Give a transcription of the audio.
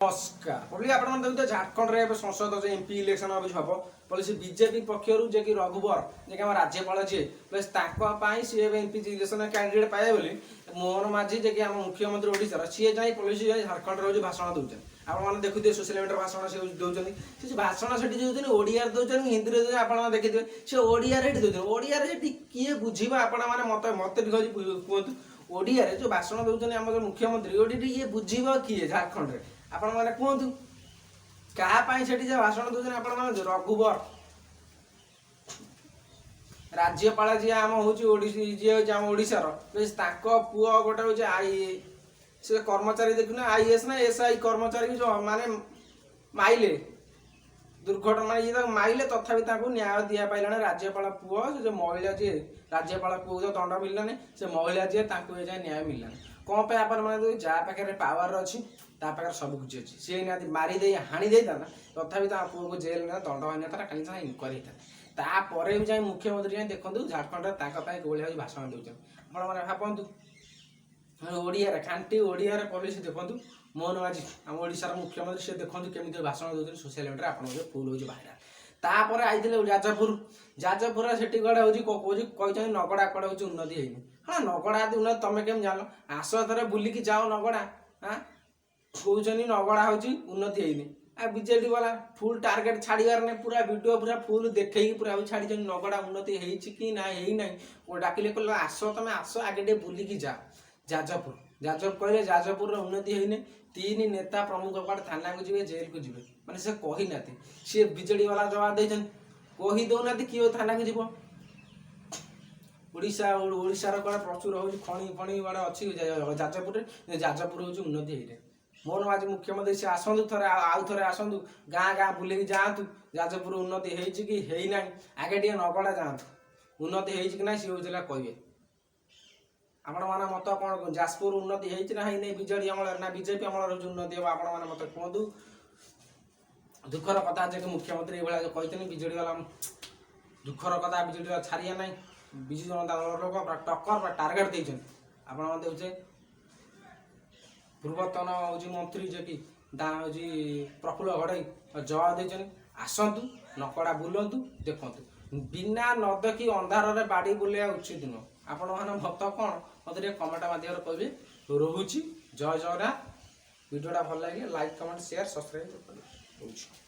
नमस्कार पब्लिक आपण देखते झारखंड रे संसद एमपी इलेक्शन अभी हम बोले सी बीजेपी पक्षर जे कि रघुवर जे कि राज्यपाल जी प्लस सी एमपी इलेक्शन कैंडिडेट पाए बोली मोहन माझी जे कि मुख्यमंत्री ओडिशार सी जाए पुलिस झारखंड रोज भाषण दौरान आपने देखुए सोशल मीडिया भाषण से दौरान से भाषण से दौरान ओडिया दौरान हिंदी में आप देखिए सी ओडिया दौरान ओडिया किए बुझा आपण मैंने मत मत कहतु ओडिया जो भाषण दौरान आम मुख्यमंत्री ओडी ये बुझा किए झारखंड में आपण मैंने कहतु क्या भाषण दौरान आप रघुवर राज्यपाल जी आम हूँ जी आम ओडार पुओ गोटे हूँ आई से कर्मचारी देखुना आईएएस ना एसआई कर्मचारी जो माने माइले दुर्घटना माने ये माइले तथापि न्याय दिया पाइलाने राज्यपाल पुओ जो महिला जी राज्यपाल पुओ जो दंड मिललानी से महिला जी जाए न्याय मिललानी कौन पे आप जहाँ पाखे पावर अच्छी ता पाखे सब कुछ अच्छी सी निहती मारिदे हाणी देता तथापि पुओ को जेल ना दंड होना था कहीं इनक्वारी होता तापर भी जाए मुख्यमंत्री जाए देखो झारखंड भाई भाषण दौरान आपने भावतु ओडिया खांटी ओडिया पुलिस देखो मोहन माझी आम ओडार मुख्यमंत्री से देखो केमी भाषण दौरान सोशल मीडिया आप फुल हो भाइराल तापर आई जाजपुर जाजपुर से कड़े कहते नगड़ा कड़े हूँ उन्नति है हाँ नगड़ा उन्नति तुम केम जान आस थे बुलिकी जाओ नगड़ा हाँ कहते नगड़ा हूँ उन्नति है बीजेडी वाला फुल टार्गेट छाड़ार नहीं पूरा वीडियो पूरा फुल देखे पूरा छाड़ी नगड़ा उन्नति है ना डाकिले कहले आस तुम आस आगे बुलिकी जा जाजपुर जाजपुर कहले जाजपुर उन्नति है तीन नेता प्रमुख कड़े थाना को जी जेल को जी मैंने से कही ना सी बीजेडी वाला जवाब दे कही दौना किए थाना को जीव ओडार कड़े प्रचुर हो खणी फणी बड़े अच्छी जाजपुर जाजपुर हूँ उन्नति है मोहन माझी मुख्यमंत्री से आसतु थे आउ थे आसतु गाँ गाँ बुले जातु जाजपुर उन्नति है आगे टे नगड़ा जातु उन्नति है सी होता कहे आपण मैंने मत कौन जाजपुर उन्नति है बीजेडी अमल ना बीजेपी अमल उन्नति हम आपण मत कहतु दुखर कथा जे मुख्यमंत्री ये कहते बीजेडी वाला दुखर कथा बीजेडी छाड़िया ना विजु जनता दल लोक टक्कर टार्गेट देते आपण देखे पूर्वतन हूँ मंत्री जे कि प्रफुल्ल घड़ई जवाब देते आसतु नकड़ा बुलतु देखु बिना न देखी अंधार बाड़ी बुलिया उचित नुह आपण मैंने मत कौन मतलब कमेंट माध्यम कहे रोचे जय जगन्नाथ वीडियोटा भल लगे लाइक कमेंट शेयर सब्सक्राइब कर।